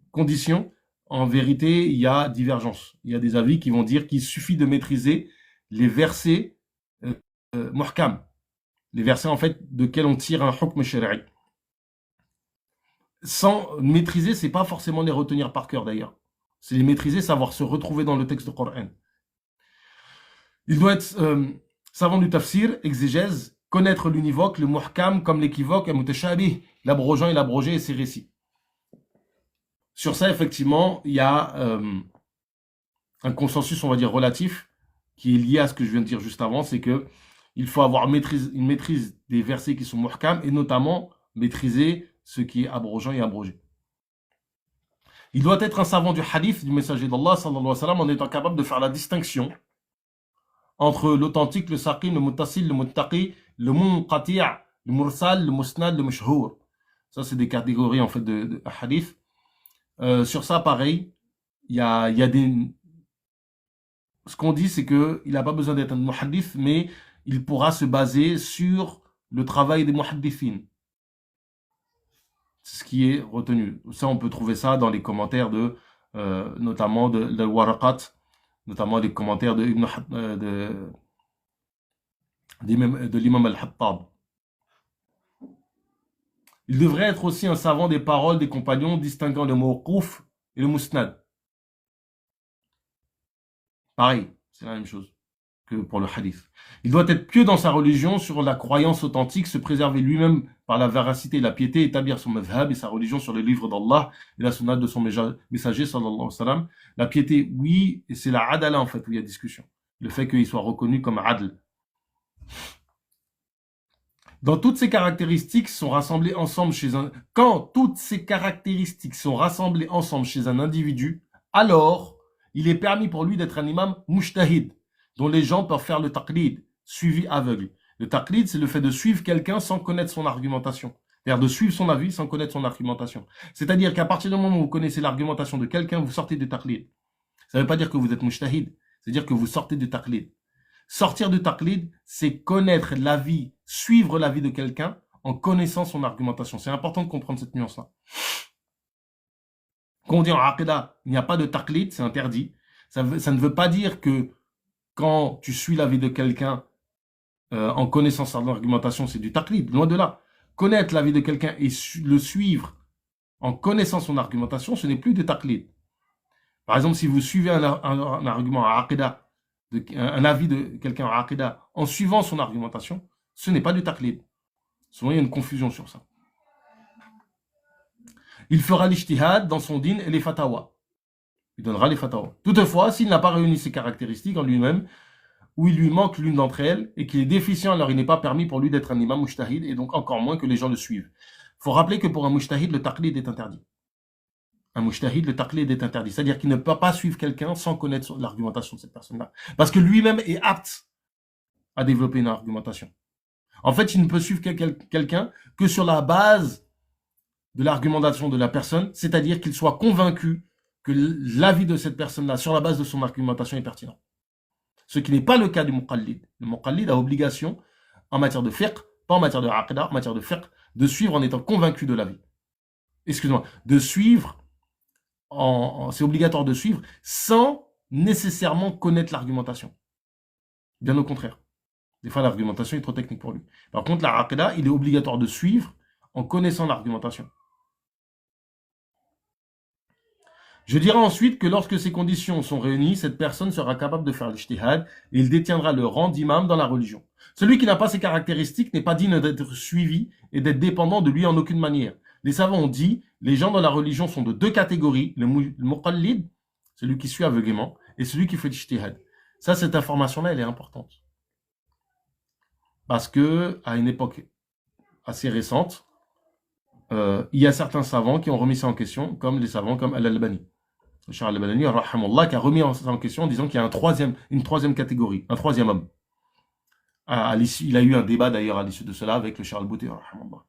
condition, en vérité, il y a divergence. Il y a des avis qui vont dire qu'il suffit de maîtriser les versets muhkam, les versets en fait de quels on tire un hukm shari'i. Sans maîtriser, c'est pas forcément les retenir par cœur d'ailleurs. C'est les maîtriser, savoir se retrouver dans le texte du Coran. Il doit être savant du tafsir, exégèse, connaître l'univoque, le muhkam comme l'équivoque, le mutashabih, l'abrogeant et l'abrogé et ses récits. Sur ça, effectivement, il y a un consensus, on va dire, relatif, qui est lié à ce que je viens de dire juste avant, c'est que il faut avoir une maîtrise des versets qui sont muhkam et notamment maîtriser ce qui est abrogeant et abrogé. Il doit être un savant du hadith du messager d'Allah sallallahu alayhi wa sallam en étant capable de faire la distinction entre l'authentique, le saqim, le muttasil, le muttaqi, le munqati', le mursal, le musnad, le mashhour. Ça, c'est des catégories en fait de hadith. Sur ça, pareil, il y a des... Ce qu'on dit, c'est qu'il n'a pas besoin d'être un muhaddith, mais il pourra se baser sur le travail des muhaddithin. C'est ce qui est retenu. Ça, on peut trouver ça dans les commentaires notamment de Waraqat, notamment les commentaires de l'imam al-Hattab. Il devrait être aussi un savant des paroles des compagnons, distinguant le mawqouf et le musnad. Pareil, c'est la même chose que pour le hadith. Il doit être pieux dans sa religion, sur la croyance authentique, se préserver lui-même par la véracité et la piété, établir son madhhab et sa religion sur le livre d'Allah et la sunnah de son messager, sallallahu alayhi wa sallam. La piété, oui, et c'est la adala en fait où il y a discussion. Le fait qu'il soit reconnu comme adl. Quand toutes ces caractéristiques sont rassemblées ensemble chez un individu, alors il est permis pour lui d'être un imam mujtahid, dont les gens peuvent faire le taqlid, suivi aveugle. Le taqlid, c'est le fait de suivre quelqu'un sans connaître son argumentation. C'est-à-dire de suivre son avis sans connaître son argumentation. C'est-à-dire qu'à partir du moment où vous connaissez l'argumentation de quelqu'un, vous sortez du taqlid. Ça ne veut pas dire que vous êtes mujtahid, c'est-à-dire que vous sortez du taqlid. Sortir du taqlid, c'est connaître l'avis, suivre l'avis de quelqu'un en connaissant son argumentation. C'est important de comprendre cette nuance-là. Quand on dit en aqidah, il n'y a pas de taqlid, c'est interdit. Ça ne veut pas dire que quand tu suis l'avis de quelqu'un en connaissant son argumentation, c'est du taqlid. Loin de là. Connaître l'avis de quelqu'un et le suivre en connaissant son argumentation, ce n'est plus du taqlid. Par exemple, si vous suivez un argument à aqidah, un avis de quelqu'un en aqidah en suivant son argumentation, ce n'est pas du taqlid. Souvent, il y a une confusion sur ça. Il fera l'ijtihad dans son din et les fatawa. Il donnera les fatawa. Toutefois, s'il n'a pas réuni ces caractéristiques en lui-même, ou il lui manque l'une d'entre elles, et qu'il est déficient, alors il n'est pas permis pour lui d'être un imam mujtahid, et donc encore moins que les gens le suivent. Il faut rappeler que pour un mujtahid, le taqlid est interdit. Un mujtahid, le taqlid est interdit. C'est-à-dire qu'il ne peut pas suivre quelqu'un sans connaître l'argumentation de cette personne-là. Parce que lui-même est apte à développer une argumentation. En fait, il ne peut suivre quelqu'un que sur la base de l'argumentation de la personne, c'est-à-dire qu'il soit convaincu que l'avis de cette personne-là, sur la base de son argumentation, est pertinent. Ce qui n'est pas le cas du muqallid. Le muqallid a obligation, en matière de fiqh, pas en matière de aqidah, en matière de fiqh, de suivre en étant convaincu de l'avis. Excuse-moi, de suivre, c'est obligatoire de suivre sans nécessairement connaître l'argumentation. Bien au contraire. Des fois, l'argumentation est trop technique pour lui. Par contre, la aqidah, il est obligatoire de suivre en connaissant l'argumentation. Je dirais ensuite que lorsque ces conditions sont réunies, cette personne sera capable de faire l'ijtihad et il détiendra le rang d'imam dans la religion. Celui qui n'a pas ces caractéristiques n'est pas digne d'être suivi et d'être dépendant de lui en aucune manière. Les savants ont dit, les gens dans la religion sont de deux catégories, le muqallid, celui qui suit aveuglément, et celui qui fait l'ijtihad. Ça, cette information-là, elle est importante. Parce que, à une époque assez récente, il y a certains savants qui ont remis ça en question, comme les savants comme Al-Albani. Charles Al-Albani, rahimahullah, qui a remis ça en question en disant qu'il y a une troisième catégorie, un troisième homme. Il a eu un débat d'ailleurs à l'issue de cela avec le Charles Bouté, rahimahullah.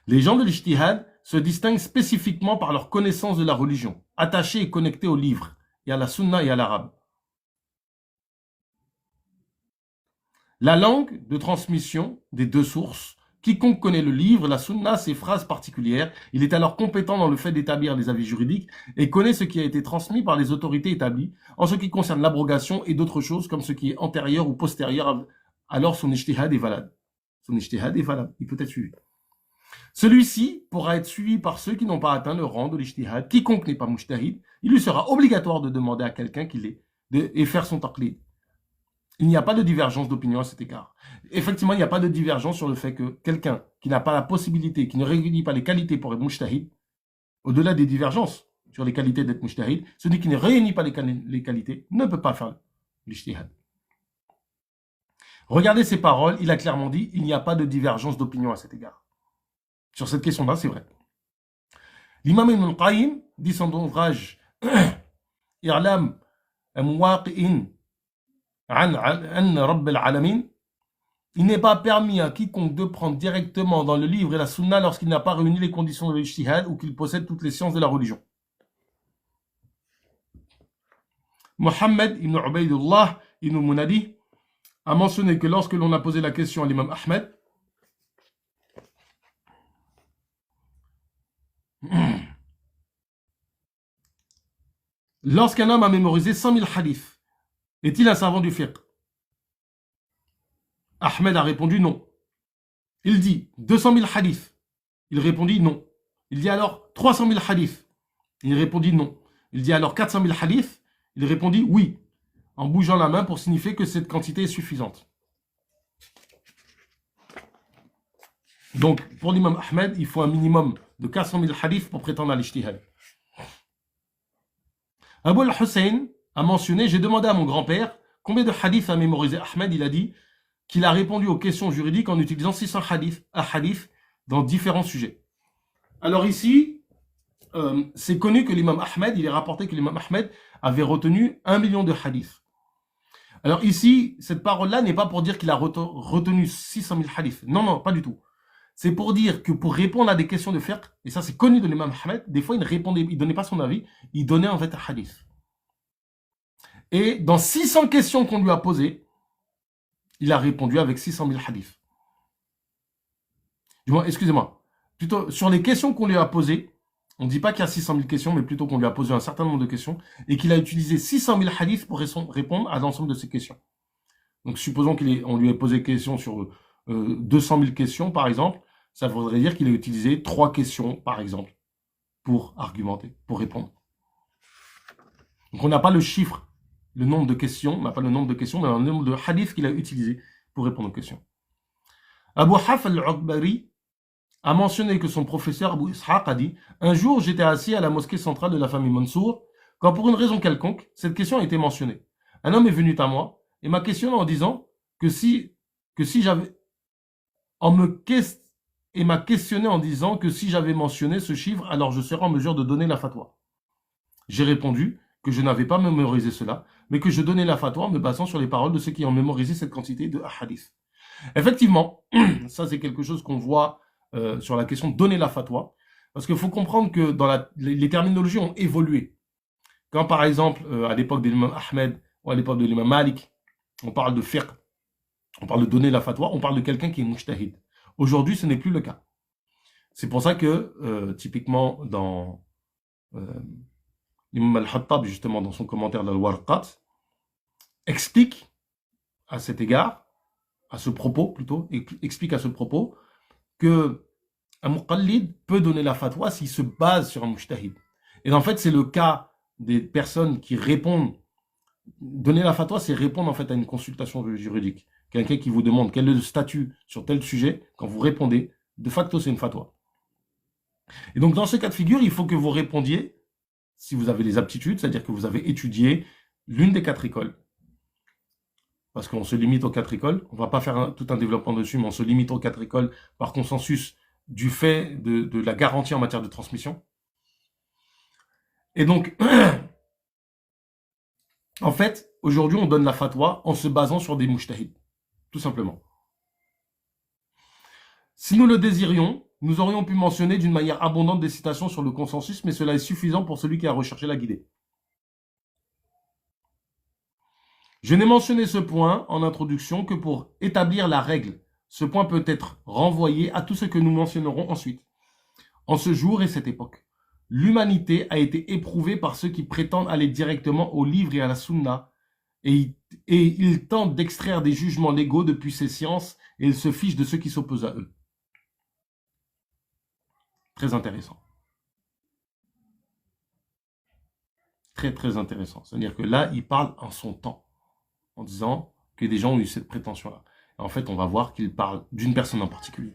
Les gens de l'ijtihad se distinguent spécifiquement par leur connaissance de la religion, attachés et connectés au livre, et à la sunna et à l'arabe. La langue de transmission des deux sources. Quiconque connaît le livre, la sunna, ses phrases particulières, il est alors compétent dans le fait d'établir des avis juridiques et connaît ce qui a été transmis par les autorités établies en ce qui concerne l'abrogation et d'autres choses comme ce qui est antérieur ou postérieur. Alors son ijtihad est valable. Son ijtihad est valable. Il peut être suivi. Celui-ci pourra être suivi par ceux qui n'ont pas atteint le rang de l'ijtihad. Quiconque n'est pas mujtahid, il lui sera obligatoire de demander à quelqu'un qui l'est et faire son taqlid. Il n'y a pas de divergence d'opinion à cet égard. Effectivement, il n'y a pas de divergence sur le fait que quelqu'un qui n'a pas la possibilité, qui ne réunit pas les qualités pour être mujtahid, au-delà des divergences sur les qualités d'être mujtahid, celui qui ne réunit pas les qualités ne peut pas faire l'ijtihad. Regardez ces paroles, il a clairement dit, il n'y a pas de divergence d'opinion à cet égard. Sur cette question-là, c'est vrai. L'imam Ibn al-Qayyim dit son ouvrage I'lam Muwaqi'in il n'est pas permis à quiconque de prendre directement dans le livre et la sunna lorsqu'il n'a pas réuni les conditions de l'ijtihad ou qu'il possède toutes les sciences de la religion. Mohammed ibn Ubaydullah ibn Munadi a mentionné que lorsque l'on a posé la question à l'imam Ahmed, lorsqu'un homme a mémorisé 100 000 hadiths, est-il un savant du fiqh? Ahmed a répondu non. Il dit 200 000 hadiths. Il répondit non. Il dit alors 300 000 hadiths. Il répondit non. Il dit alors 400 000 hadiths. Il répondit oui, en bougeant la main pour signifier que cette quantité est suffisante. Donc, pour l'imam Ahmed, il faut un minimum de 400 000 hadiths pour prétendre à l'ijtihad. Abu al-Hussein a mentionné, j'ai demandé à mon grand-père combien de hadiths a mémorisé Ahmed. Il a dit qu'il a répondu aux questions juridiques en utilisant 600 hadiths dans différents sujets. Alors ici, c'est connu que l'imam Ahmed, il est rapporté que l'imam Ahmed avait retenu 1 million de hadiths. Alors ici, cette parole-là n'est pas pour dire qu'il a retenu 600 000 hadiths. Non, non, pas du tout. C'est pour dire que pour répondre à des questions de fiqh, et ça c'est connu de l'imam Ahmed, des fois il donnait pas son avis, il donnait en fait un hadith. Et dans 600 questions qu'on lui a posées, il a répondu avec 600 000 hadiths. Excusez-moi. Plutôt, sur les questions qu'on lui a posées, on ne dit pas qu'il y a 600 000 questions, mais plutôt qu'on lui a posé un certain nombre de questions et qu'il a utilisé 600 000 hadiths pour répondre à l'ensemble de ces questions. Donc, supposons qu'on lui ait posé des questions sur 200 000 questions, par exemple. Ça voudrait dire qu'il a utilisé 3 questions, par exemple, pour argumenter, pour répondre. Donc, on n'a pas le chiffre, le nombre de questions, on n'a pas le nombre de questions, mais le nombre de hadiths qu'il a utilisé pour répondre aux questions. Abu Haf al-Uqbari a mentionné que son professeur Abu Ishaq a dit « Un jour, j'étais assis à la mosquée centrale de la famille Mansour, quand pour une raison quelconque, cette question a été mentionnée. Un homme est venu à moi et m'a questionné en disant que si j'avais... et m'a questionné en disant que si j'avais mentionné ce chiffre, alors je serais en mesure de donner la fatwa. J'ai répondu que je n'avais pas mémorisé cela, mais que je donnais la fatwa en me basant sur les paroles de ceux qui ont mémorisé cette quantité de hadith. » Effectivement, ça c'est quelque chose qu'on voit sur la question de donner la fatwa. Parce qu'il faut comprendre que dans les terminologies ont évolué. Quand par exemple, à l'époque de l'imam Ahmed ou à l'époque de l'imam Malik, on parle de fiqh, on parle de donner la fatwa, on parle de quelqu'un qui est mujtahid. Aujourd'hui, ce n'est plus le cas. C'est pour ça que, typiquement, dans l'imam al-Hattab, justement, dans son commentaire de al-Warqat, explique à cet égard, à ce propos plutôt, explique à ce propos que un muqallid peut donner la fatwa s'il se base sur un mujtahid. Et en fait, c'est le cas des personnes qui répondent. Donner la fatwa, c'est répondre en fait à une consultation juridique. Quelqu'un qui vous demande quel est le statut sur tel sujet, quand vous répondez, de facto, c'est une fatwa. Et donc, dans ce cas de figure, il faut que vous répondiez, si vous avez les aptitudes, c'est-à-dire que vous avez étudié l'une des 4 écoles. Parce qu'on se limite aux 4 écoles. On ne va pas faire tout un développement dessus, mais on se limite aux 4 écoles par consensus du fait de la garantie en matière de transmission. Et donc, en fait, aujourd'hui, on donne la fatwa en se basant sur des mujtahids, tout simplement. Si nous le désirions, nous aurions pu mentionner d'une manière abondante des citations sur le consensus, mais cela est suffisant pour celui qui a recherché la guidée. Je n'ai mentionné ce point en introduction que pour établir la règle. Ce point peut être renvoyé à tout ce que nous mentionnerons ensuite. En ce jour et cette époque, l'humanité a été éprouvée par ceux qui prétendent aller directement au livre et à la sunna, et ils tentent d'extraire des jugements légaux depuis ces sciences, et ils se fichent de ceux qui s'opposent à eux. Très intéressant. Très, très intéressant. C'est-à-dire que là, il parle en son temps, en disant que des gens ont eu cette prétention-là. En fait, on va voir qu'il parle d'une personne en particulier.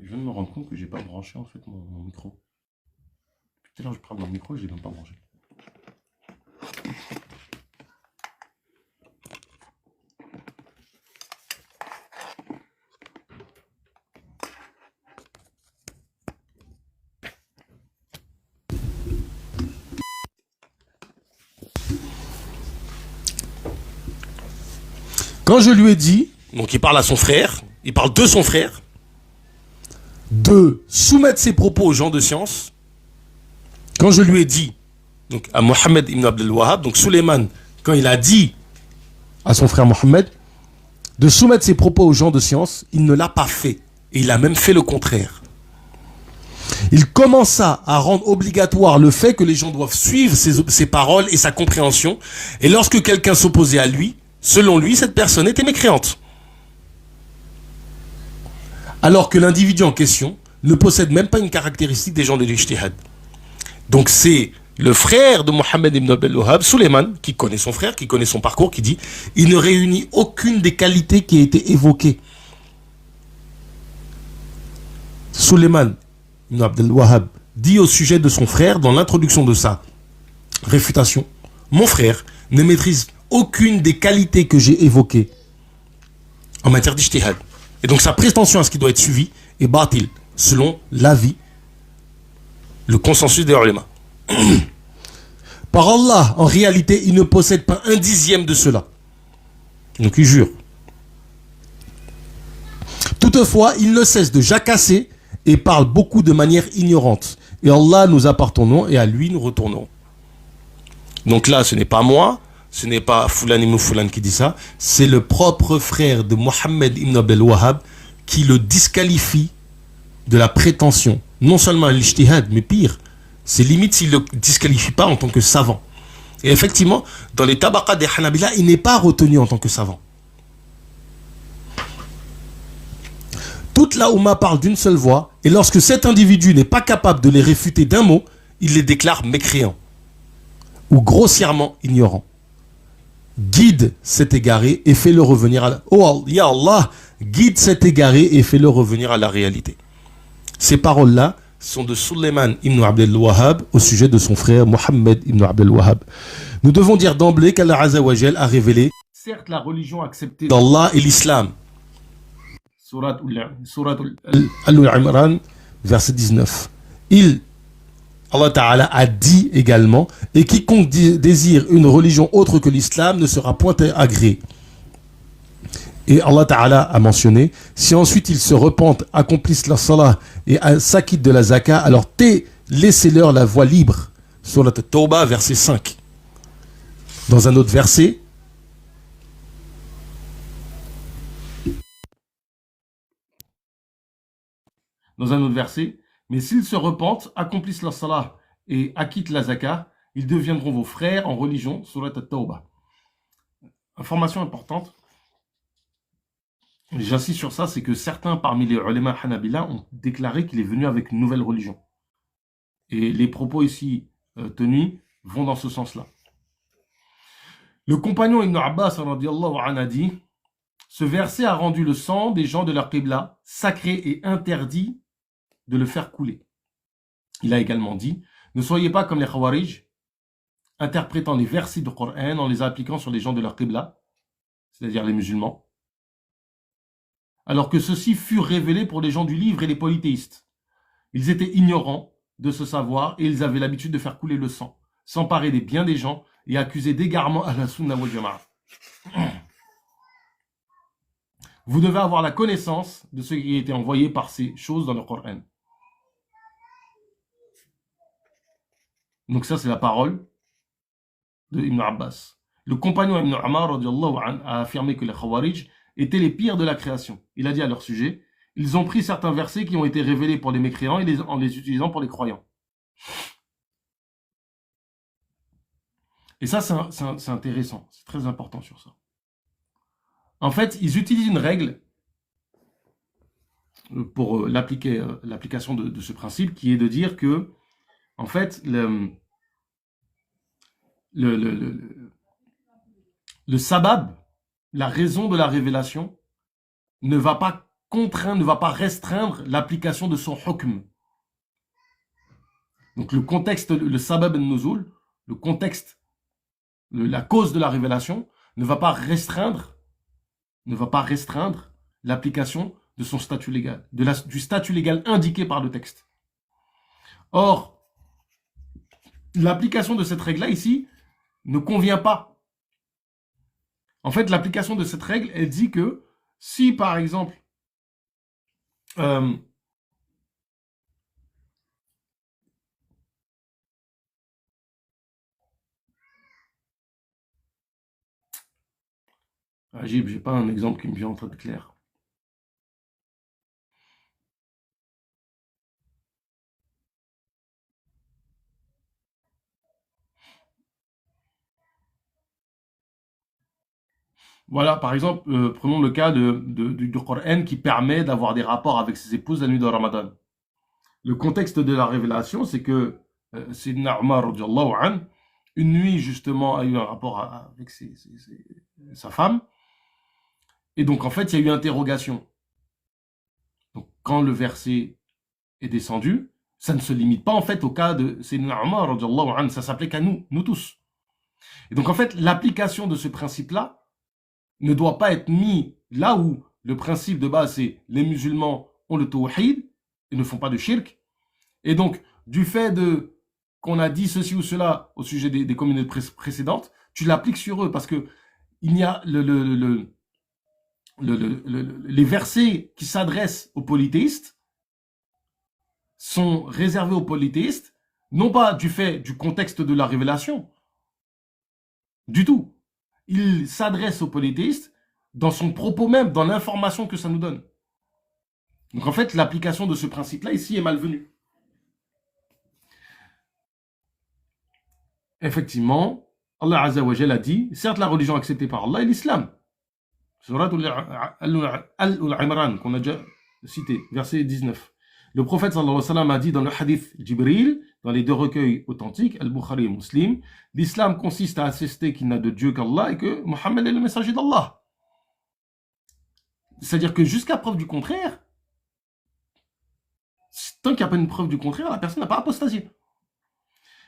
Je viens de me rendre compte que j'ai pas branché en fait mon micro. Tout à l'heure, je parle dans le micro et je l'ai même pas branché. Quand je lui ai dit, donc il parle à son frère, il parle de son frère, de soumettre ses propos aux gens de science. Quand je lui ai dit, donc à Mohammed ibn Abdel Wahhab, donc Suleiman, quand il a dit à son frère Mohammed de soumettre ses propos aux gens de science, il ne l'a pas fait. Et il a même fait le contraire. Il commença à rendre obligatoire le fait que les gens doivent suivre ses paroles et sa compréhension. Et lorsque quelqu'un s'opposait à lui, selon lui, cette personne était mécréante. Alors que l'individu en question ne possède même pas une caractéristique des gens de l'ijtihad. Donc c'est le frère de Mohammed ibn Abdel Wahhab, Suleiman, qui connaît son frère, qui connaît son parcours, qui dit « Il ne réunit aucune des qualités qui a été évoquées. » Suleiman ibn Abdel Wahhab dit au sujet de son frère, dans l'introduction de sa réfutation, « Mon frère ne maîtrise aucune des qualités que j'ai évoquées en matière d'ijtihad. » Et donc sa prétention à ce qui doit être suivi est batil, selon l'avis, le consensus des ulama. Par Allah, en réalité, il ne possède pas un dixième de cela. Donc il jure. Toutefois, il ne cesse de jacasser et parle beaucoup de manière ignorante. Et Allah, nous appartenons et à lui nous retournons. Donc là, ce n'est pas moi, ce n'est pas Fulan ibn Fulan qui dit ça, c'est le propre frère de Mohammed ibn Abdel Wahhab qui le disqualifie de la prétention, non seulement à l'ijtihad, mais pire, c'est limite s'il ne le disqualifie pas en tant que savant. Et effectivement, dans les tabaqas des Hanabila, il n'est pas retenu en tant que savant. Toute la Oumma parle d'une seule voix, et lorsque cet individu n'est pas capable de les réfuter d'un mot, il les déclare mécréants ou grossièrement ignorants. Guide cet égaré et fais-le revenir à la... Oh, ya Allah, guide cet égaré et fais-le revenir à la réalité. Ces paroles-là sont de Suleiman ibn Abdel Wahhab au sujet de son frère Mohammed ibn Abdel Wahhab. Nous devons dire d'emblée qu'Allah Azza wa Jal a révélé, certes, la religion acceptée d'Allah et l'islam. Surat Al-Imran, verset 19. Allah Ta'ala a dit également, et quiconque désire une religion autre que l'islam ne sera point agréé. et Allah Ta'ala a mentionné, si ensuite ils se repentent, accomplissent la salah et s'acquittent de la zakah, alors laissez-leur la voie libre. Surat At-Tawbah, verset 5. Dans un autre verset, mais s'ils se repentent, accomplissent la salah et acquittent la zakah, ils deviendront vos frères en religion. Surat At-Tawbah. Information importante, j'insiste sur ça, c'est que certains parmi les ulama Hanabila ont déclaré qu'il est venu avec une nouvelle religion. Et les propos ici tenus vont dans ce sens-là. Le compagnon Ibn Abbas radiyallahu anhu a dit, ce verset a rendu le sang des gens de leur qibla sacré et interdit de le faire couler. Il a également dit, ne soyez pas comme les Khawarij, interprétant les versets du Coran en les appliquant sur les gens de leur qibla, c'est-à-dire les musulmans, alors que ceci fut révélé pour les gens du livre et les polythéistes. Ils étaient ignorants de ce savoir et ils avaient l'habitude de faire couler le sang, s'emparer des biens des gens et accuser d'égarement à la sunna wal jama'a. Vous devez avoir la connaissance de ce qui a été envoyé par ces choses dans le Coran. Donc ça, c'est la parole de Ibn Abbas. Le compagnon Ibn Umar radiyallahu anhu a affirmé que les Khawarij étaient les pires de la création. Il a dit à leur sujet, ils ont pris certains versets qui ont été révélés pour les mécréants en les utilisant pour les croyants. Et ça, c'est intéressant, c'est très important sur ça. En fait, ils utilisent une règle pour l'application de ce principe, qui est de dire que, en fait, le sabab, la raison de la révélation, ne va pas contraindre, ne va pas restreindre l'application de son hukm. Donc le contexte, le sabab al-nuzul, le contexte, la cause de la révélation, ne va pas restreindre l'application de son statut légal, du statut légal indiqué par le texte. Or, l'application de cette règle-là ici ne convient pas. En fait, l'application de cette règle, elle dit que si, par exemple, j'ai pas un exemple qui me vient en tête clair. Voilà, par exemple, prenons le cas du Coran qui permet d'avoir des rapports avec ses épouses la nuit de Ramadan. Le contexte de la révélation, c'est que Sayyidina Umar, radiyallahu anhu, une nuit justement a eu un rapport avec sa femme, et donc en fait il y a eu interrogation. Donc quand le verset est descendu, ça ne se limite pas en fait au cas de Sayyidina Umar, radiyallahu anhu, ça s'applique à nous tous. Et donc en fait l'application de ce principe-là ne doit pas être mis là où le principe de base c'est les musulmans ont le tawhid et ne font pas de shirk. Et donc, du fait qu'on a dit ceci ou cela au sujet des communautés précédentes, tu l'appliques sur eux parce que il y a les versets qui s'adressent aux polythéistes sont réservés aux polythéistes, non pas du fait du contexte de la révélation, du tout. Il s'adresse aux polythéistes dans son propos même, dans l'information que ça nous donne. Donc en fait, l'application de ce principe-là ici est malvenue. Effectivement, Allah Azza wa Jalla a dit, certes la religion acceptée par Allah est l'islam. Surat Al-Imran, qu'on a déjà cité, verset 19. Le prophète sallallahu alayhi wa sallam a dit dans le hadith Jibril, dans les deux recueils authentiques, Al-Bukhari et Muslim, l'islam consiste à attester qu'il n'a de Dieu qu'Allah et que Mohammed est le messager d'Allah. C'est-à-dire que jusqu'à preuve du contraire, tant qu'il n'y a pas une preuve du contraire, la personne n'a pas apostasié.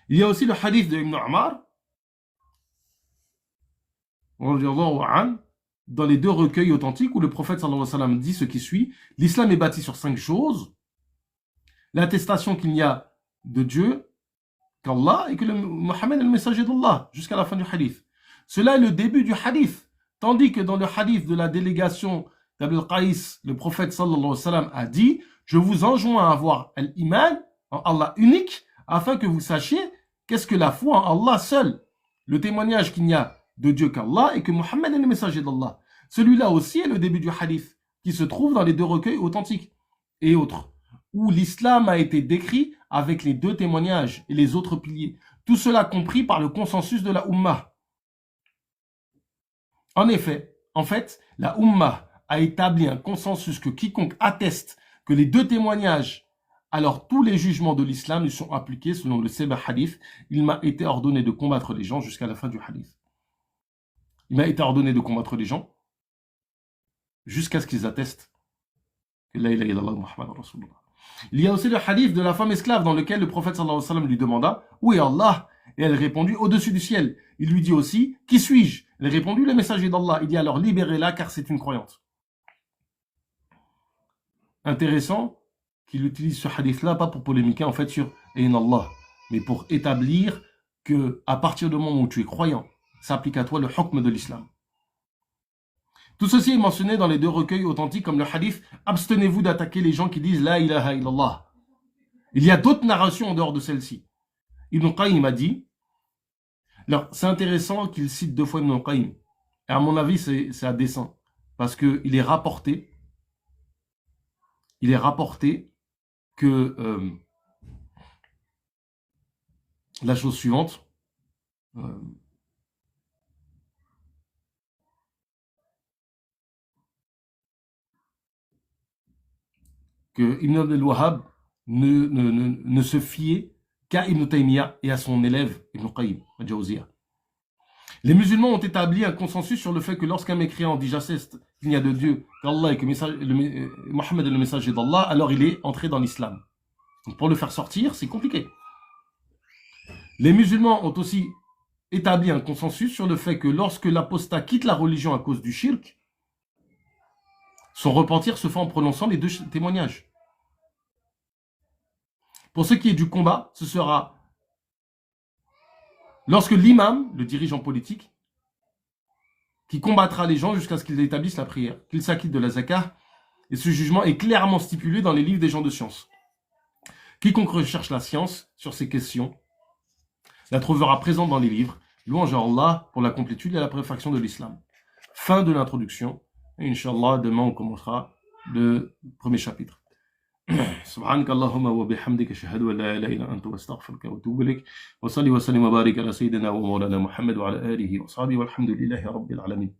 Il y a aussi le hadith de Ibn Umar, dans les deux recueils authentiques où le prophète sallallahu alayhi wa sallam dit ce qui suit, l'islam est bâti sur 5 choses, l'attestation qu'il n'y a de Dieu qu'Allah et que Mohammed est le messager d'Allah, jusqu'à la fin du hadith. Cela est le début du hadith. Tandis que dans le hadith de la délégation d'Abul Qaïs, le prophète sallallahu alayhi wa sallam a dit « Je vous enjoins à avoir l'iman en Allah unique, afin que vous sachiez qu'est-ce que la foi en Allah seul. Le témoignage qu'il n'y a de Dieu qu'Allah et que Mohammed est le messager d'Allah. » Celui-là aussi est le début du hadith, qui se trouve dans les deux recueils authentiques et autres, où l'islam a été décrit avec les deux témoignages et les autres piliers. Tout cela compris par le consensus de la Ummah. En effet, la Ummah a établi un consensus que quiconque atteste que les deux témoignages, alors tous les jugements de l'islam lui sont appliqués selon le Seba Hadith. Il m'a été ordonné de combattre les gens jusqu'à la fin du hadith. Il m'a été ordonné de combattre les gens jusqu'à ce qu'ils attestent que la ilaha illallah Muhammad Rasulullah. Il y a aussi le hadith de la femme esclave dans lequel le prophète sallallahu alayhi wa sallam lui demanda « Où est Allah ?» Et elle répondit « Au-dessus du ciel ». Il lui dit aussi « Qui suis-je » Elle répondit « Le messager d'Allah ». Il dit alors « Libérez-la car c'est une croyante ». Intéressant qu'il utilise ce hadith-là, pas pour polémiquer en fait sur « Ayn Allah », mais pour établir que à partir du moment où tu es croyant, ça applique à toi le hukm de l'islam. Tout ceci est mentionné dans les deux recueils authentiques comme le hadith « Abstenez-vous d'attaquer les gens qui disent La ilaha illallah ». Il y a d'autres narrations en dehors de celle-ci. Ibn Qayyim a dit, alors c'est intéressant qu'il cite deux fois Ibn Qayyim, et à mon avis c'est à dessein, parce qu'il est rapporté que la chose suivante, que Ibn al-Wahhab ne se fiait qu'à Ibn Taymiyyah et à son élève Ibn Qayyim al-Jawziyah. Les musulmans ont établi un consensus sur le fait que lorsqu'un mécréant dit j'atteste qu'il n'y a de Dieu qu'Allah et que Mohammed est le messager d'Allah, alors il est entré dans l'islam. Donc pour le faire sortir, c'est compliqué. Les musulmans ont aussi établi un consensus sur le fait que lorsque l'apostat quitte la religion à cause du shirk, son repentir se fait en prononçant les deux témoignages. Pour ce qui est du combat, ce sera lorsque l'imam, le dirigeant politique, qui combattra les gens jusqu'à ce qu'ils établissent la prière, qu'ils s'acquittent de la zakah, et ce jugement est clairement stipulé dans les livres des gens de science. Quiconque recherche la science sur ces questions la trouvera présente dans les livres. Louange à Allah pour la complétude et la perfection de l'islam. Fin de l'introduction. Et Inch'Allah, demain on commencera le premier chapitre. سبحانك اللهم وبحمدك أشهد أن لا إله إلا أنت وأستغفرك وأتوب إليك وصلي وسلم وبارك على سيدنا ومولانا محمد وعلى آله وصحبه والحمد لله رب العالمين.